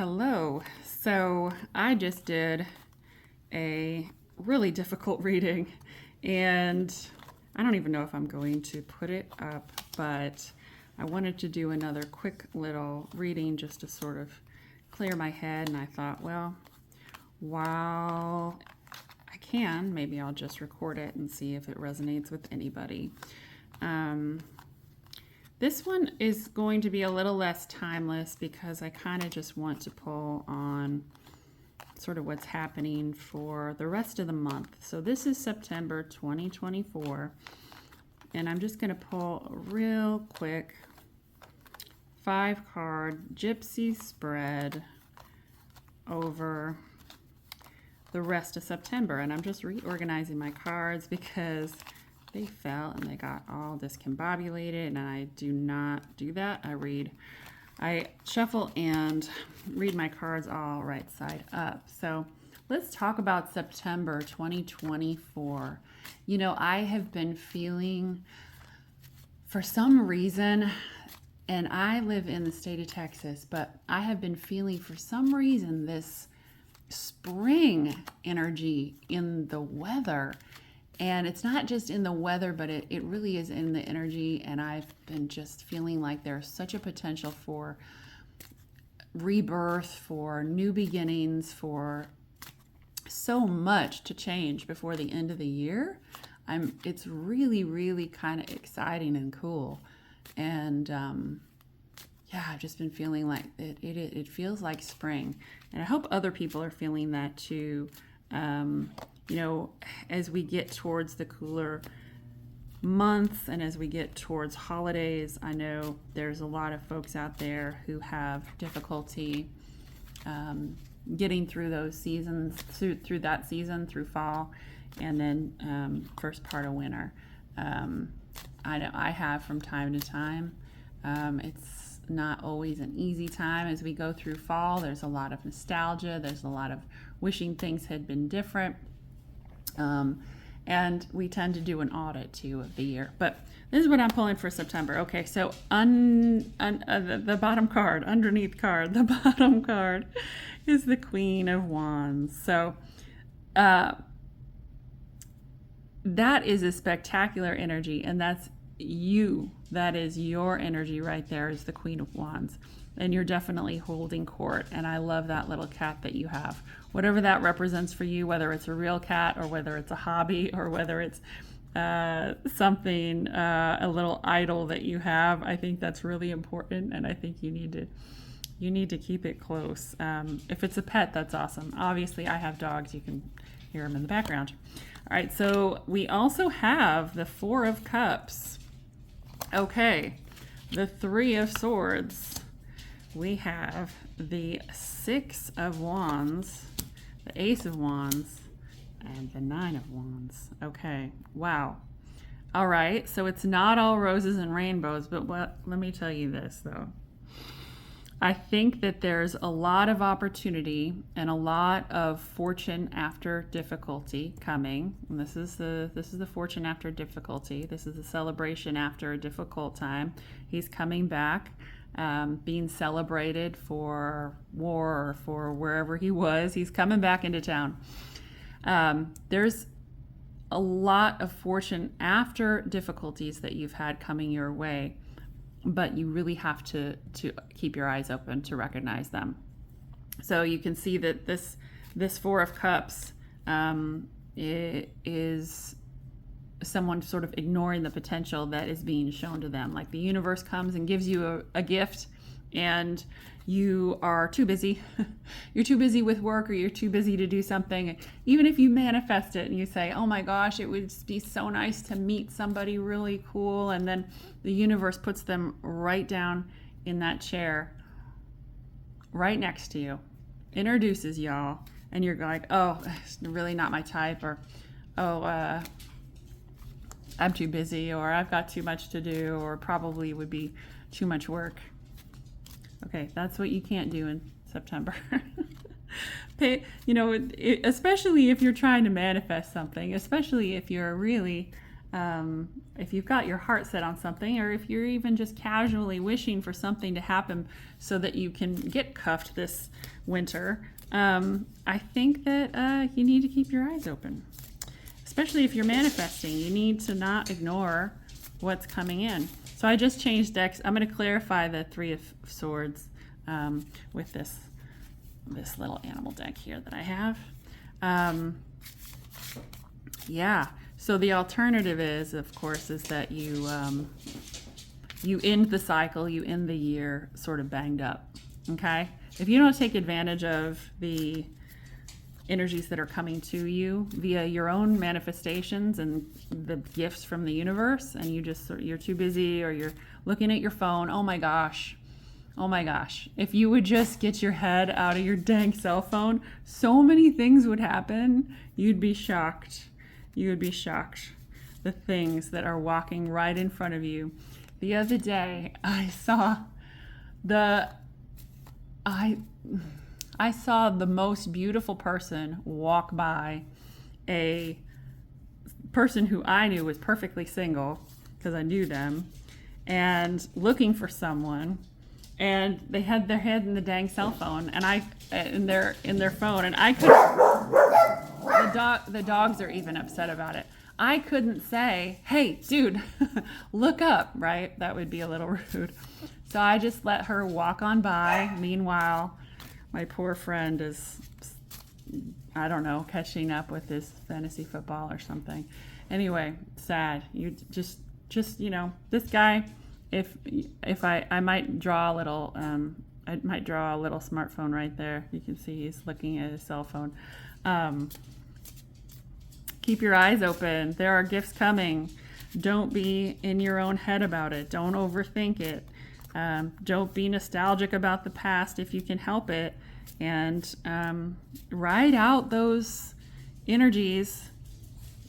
Hello. So I just did a really difficult reading, and I don't even know if I'm going to put it up, but I wanted to do another quick little reading just to sort of clear my head. And I thought, well, while I can, maybe I'll just record it and see if it resonates with anybody. This one is going to be a little less timeless because I kind of just want to pull on sort of what's happening for the rest of the month. So this is September 2024, and I'm just going to pull a real quick 5-card Gypsy spread over the rest of September. And I'm just reorganizing my cards because they fell and they got all discombobulated, and I do not do that. I shuffle and read my cards all right side up. So let's talk about September 2024. You know, I have been feeling, for some reason, and I live in the state of Texas, but I have been feeling for some reason this spring energy in the weather. And it's not just in the weather, but it really is in the energy. And I've been just feeling like there's such a potential for rebirth, for new beginnings, for so much to change before the end of the year. It's really, really kind of exciting and cool. And yeah, I've just been feeling like it feels like spring. And I hope other people are feeling that too. You know, as we get towards the cooler months and as we get towards holidays, I know there's a lot of folks out there who have difficulty getting through those seasons, through that season, through fall, and then first part of winter. I know I have from time to time. It's not always an easy time as we go through fall. There's a lot of nostalgia. There's a lot of wishing things had been different. And we tend to do an audit too of the year. But this is what I'm pulling for September. Okay, so the bottom card, underneath card, the bottom card is the Queen of Wands. So that is a spectacular energy, and that's you. That is your energy right there, is the Queen of Wands. And you're definitely holding court. And I love that little cat that you have. Whatever that represents for you, whether it's a real cat or whether it's a hobby or whether it's something, a little idol that you have, I think that's really important. And I think you need to keep it close. If it's a pet, that's awesome. Obviously, I have dogs. You can hear them in the background. All right, so we also have the Four of Cups. Okay, the Three of Swords. We have the Six of Wands, the Ace of Wands, and the Nine of Wands. Okay, wow. All right, so it's not all roses and rainbows, but let me tell you this, though. I think that there's a lot of opportunity and a lot of fortune after difficulty coming. And this is the fortune after difficulty. This is the celebration after a difficult time. He's coming back. Being celebrated for war or for wherever he was. He's coming back into town. There's a lot of fortune after difficulties that you've had coming your way, but you really have to keep your eyes open to recognize them. So you can see that this Four of Cups is someone sort of ignoring the potential that is being shown to them. Like the universe comes and gives you a gift, and you are too busy. You're too busy with work, or you're too busy to do something. Even if you manifest it and you say, oh my gosh, it would be so nice to meet somebody really cool, and then the universe puts them right down in that chair right next to you, introduces y'all, and you're like, oh, it's really not my type, or oh, I'm too busy, or I've got too much to do, or probably would be too much work. Okay, that's what you can't do in September. You know, especially if you're trying to manifest something, especially if you're really if you've got your heart set on something, or if you're even just casually wishing for something to happen so that you can get cuffed this winter, I think that you need to keep your eyes open. Especially if you're manifesting, you need to not ignore what's coming in. So I just changed decks. I'm going to clarify the Three of Swords with this little animal deck here that I have. Yeah. So the alternative is, of course, is that you end the cycle, you end the year sort of banged up. Okay. If you don't take advantage of the energies that are coming to you via your own manifestations and the gifts from the universe, and you're too busy, or you're looking at your phone, oh my gosh, if you would just get your head out of your dang cell phone, so many things would happen. You'd be shocked. The things that are walking right in front of you. The other day I saw the most beautiful person walk by, a person who I knew was perfectly single because I knew them, and looking for someone, and they had their head in the dang cell phone, and in their phone, and I could. The dogs are even upset about it. I couldn't say, hey, dude, look up, right? That would be a little rude. So I just let her walk on by. Meanwhile, my poor friend is, I don't know, catching up with his fantasy football or something. Anyway, sad. You just this guy, if I might draw a little, smartphone right there. You can see he's looking at his cell phone. Keep your eyes open. There are gifts coming. Don't be in your own head about it. Don't overthink it. Don't be nostalgic about the past if you can help it. And ride out those energies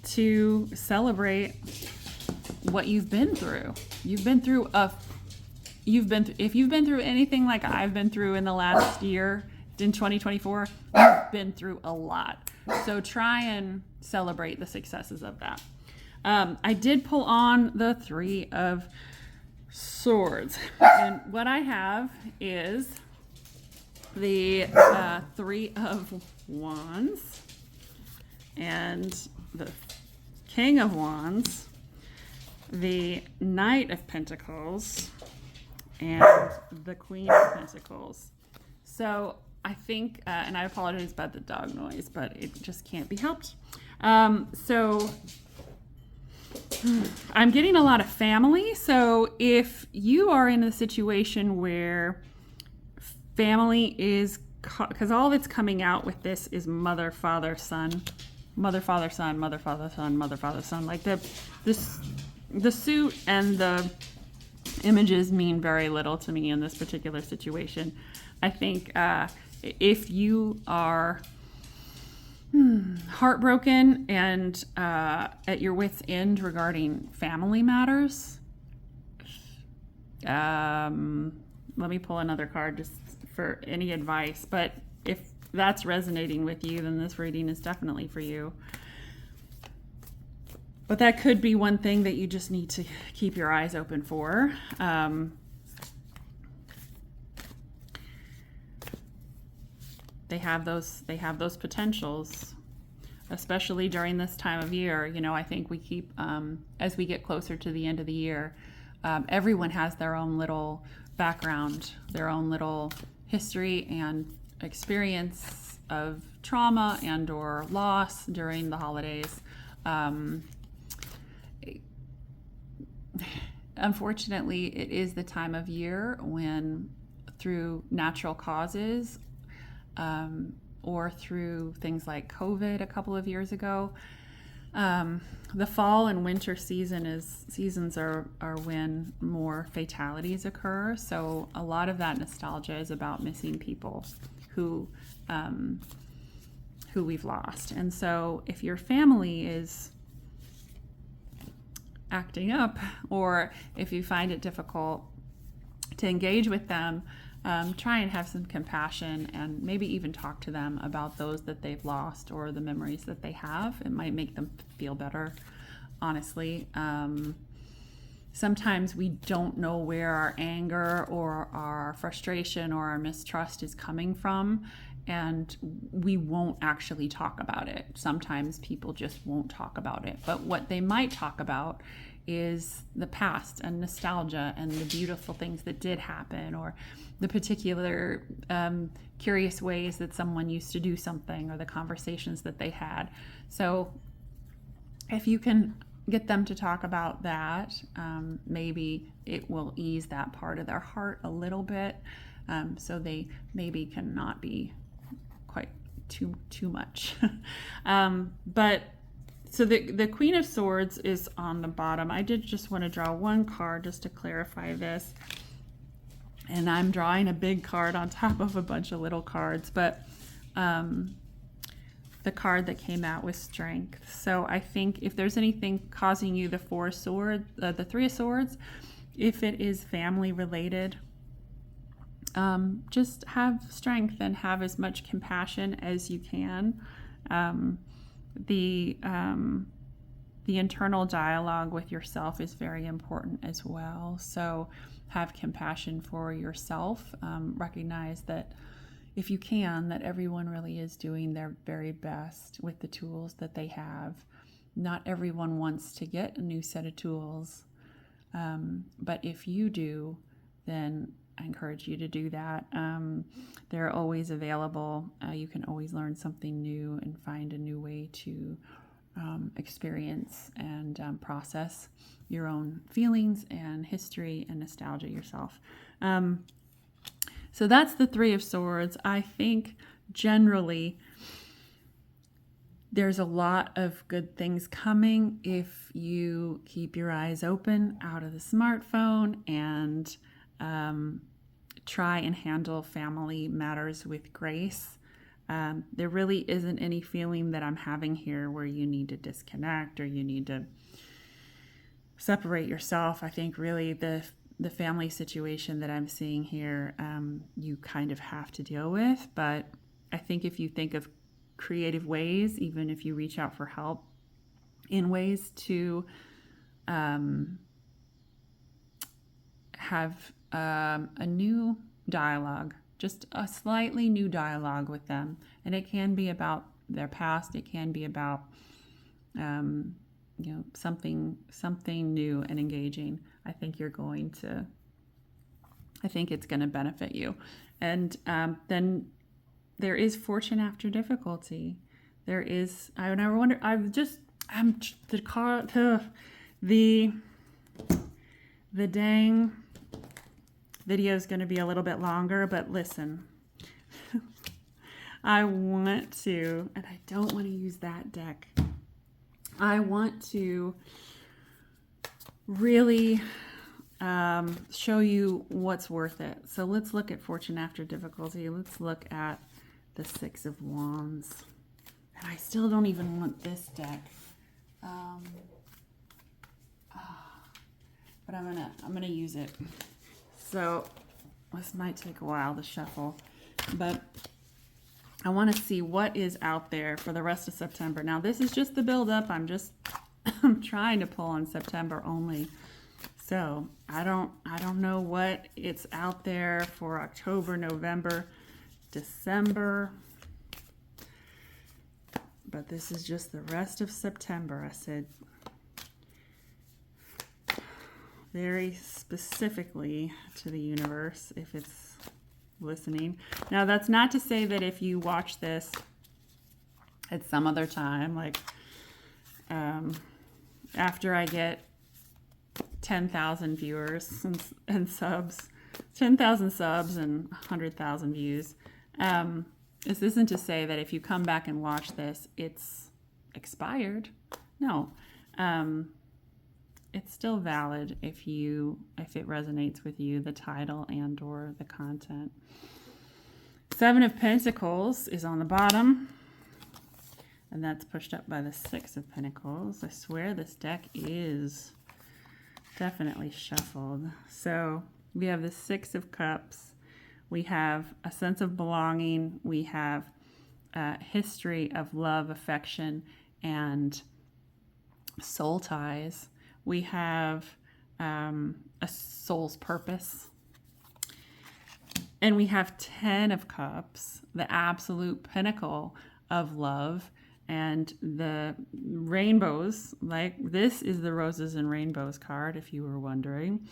to celebrate what you've been through. If you've been through anything like I've been through in the last year, in 2024, you've been through a lot. So try and celebrate the successes of that. I did pull on the Three of Swords, and what I have is the Three of Wands and the King of Wands, the Knight of Pentacles, and the Queen of Pentacles. So I think, and I apologize about the dog noise, but it just can't be helped. So I'm getting a lot of family. So if you are in a situation where family is, because all that's coming out with this is mother, father, son, mother, father, son, mother, father, son, mother, father, son. Like the suit and the images mean very little to me in this particular situation. I think if you are heartbroken and at your wit's end regarding family matters, let me pull another card just for any advice. But if that's resonating with you, then this reading is definitely for you. But that could be one thing that you just need to keep your eyes open for. They have those potentials, especially during this time of year. You know, I think we keep, as we get closer to the end of the year, everyone has their own little background, their own little history and experience of trauma and or loss during the holidays. Unfortunately, it is the time of year when, through natural causes, or through things like COVID a couple of years ago, the fall and winter seasons are when more fatalities occur. So a lot of that nostalgia is about missing people who we've lost. And so if your family is acting up, or if you find it difficult to engage with them, try and have some compassion and maybe even talk to them about those that they've lost or the memories that they have. It might make them feel better. honestly. Sometimes we don't know where our anger or our frustration or our mistrust is coming from, and we won't actually talk about it. Sometimes people just won't talk about it. But what they might talk about is the past and nostalgia and the beautiful things that did happen, or the particular curious ways that someone used to do something, or the conversations that they had. So if you can get them to talk about that, maybe it will ease that part of their heart a little bit, so they maybe cannot be quite too much. But so the Queen of Swords is on the bottom. I did just want to draw one card just to clarify this, and I'm drawing a big card on top of a bunch of little cards, but the card that came out was Strength. So I think if there's anything causing you the the Three of Swords, if it is family related, just have strength and have as much compassion as you can. The internal dialogue with yourself is very important as well. So have compassion for yourself. Recognize that if you can, that everyone really is doing their very best with the tools that they have. Not everyone wants to get a new set of tools, but if you do, then I encourage you to do that. They're always available. You can always learn something new and find a new way to experience and process your own feelings and history and nostalgia yourself. So that's the Three of Swords. I think generally there's a lot of good things coming if you keep your eyes open out of the smartphone and try and handle family matters with grace. There really isn't any feeling that I'm having here where you need to disconnect or you need to separate yourself. I think really the family situation that I'm seeing here, you kind of have to deal with. But I think if you think of creative ways, even if you reach out for help in ways to have a new dialogue, just a slightly new dialogue with them. And it can be about their past. It can be about something new and engaging. I think it's going to benefit you. And then there is fortune after difficulty. There is, the dang video is going to be a little bit longer, but listen, I want to, and I don't want to use that deck. I want to really show you what's worth it. So let's look at fortune after difficulty. Let's look at the Six of Wands. And I still don't even want this deck. But I'm gonna use it. So this might take a while to shuffle, but I want to see what is out there for the rest of September. Now this is just the build-up. I'm trying to pull on September only. So I don't know what it's out there for October, November, December. But this is just the rest of September. I said very specifically to the universe if it's listening. Now that's not to say that if you watch this at some other time, like after I get 10,000 viewers and subs, 10,000 subs and 100,000 views. This isn't to say that if you come back and watch this, it's expired. No. It's still valid if it resonates with you, the title and or the content. Seven of Pentacles is on the bottom, and that's pushed up by the Six of Pentacles. I swear this deck is definitely shuffled. So we have the Six of Cups. We have a sense of belonging. We have a history of love, affection, and soul ties. We have a soul's purpose. And we have 10 of Cups, the absolute pinnacle of love. And the rainbows, like this is the Roses and Rainbows card, if you were wondering.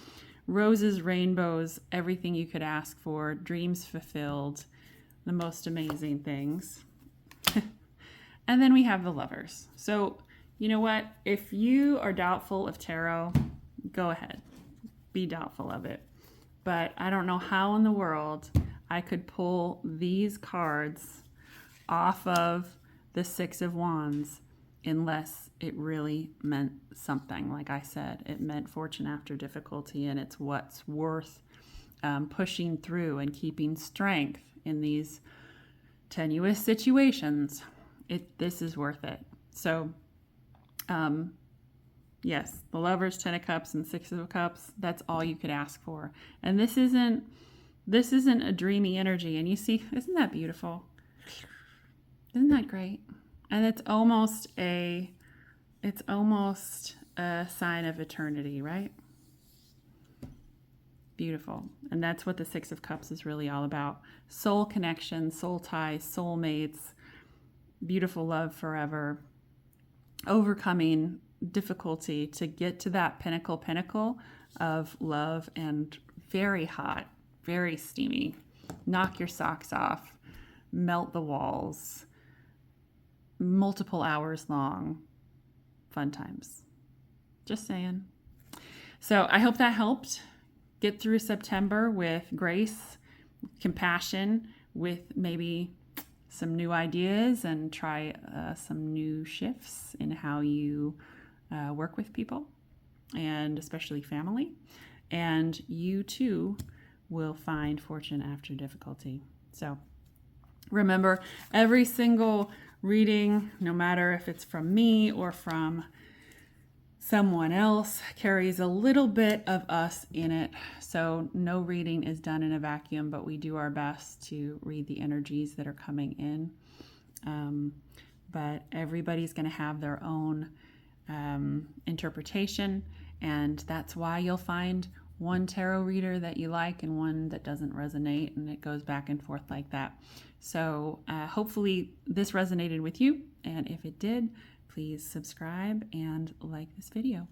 Roses, rainbows, everything you could ask for, dreams fulfilled, the most amazing things. And then we have the Lovers. So, you know what? If you are doubtful of tarot, go ahead. Be doubtful of it. But I don't know how in the world I could pull these cards off of the Six of Wands unless it really meant something. Like I said, it meant fortune after difficulty, and it's what's worth pushing through and keeping strength in these tenuous situations. This is worth it. So, yes, the Lovers, 10 of Cups, and 6 of Cups, that's all you could ask for. And this isn't a dreamy energy. And you see, isn't that beautiful? Isn't that great? And it's almost a sign of eternity, right? Beautiful. And that's what the 6 of Cups is really all about. Soul connection, soul ties, soulmates, beautiful love forever, overcoming difficulty to get to that pinnacle of love, and very hot, very steamy. Knock your socks off, melt the walls, multiple hours long, fun times. Just saying. So I hope that helped. Get through September with grace, compassion, with maybe some new ideas, and try some new shifts in how you work with people, and especially family. And you too will find fortune after difficulty. So remember, every single reading, no matter if it's from me or from someone else, carries a little bit of us in it. So no reading is done in a vacuum, but we do our best to read the energies that are coming in. But everybody's going to have their own interpretation, and that's why you'll find one tarot reader that you like and one that doesn't resonate, and it goes back and forth like that. So hopefully this resonated with you, and if it did, please subscribe and like this video.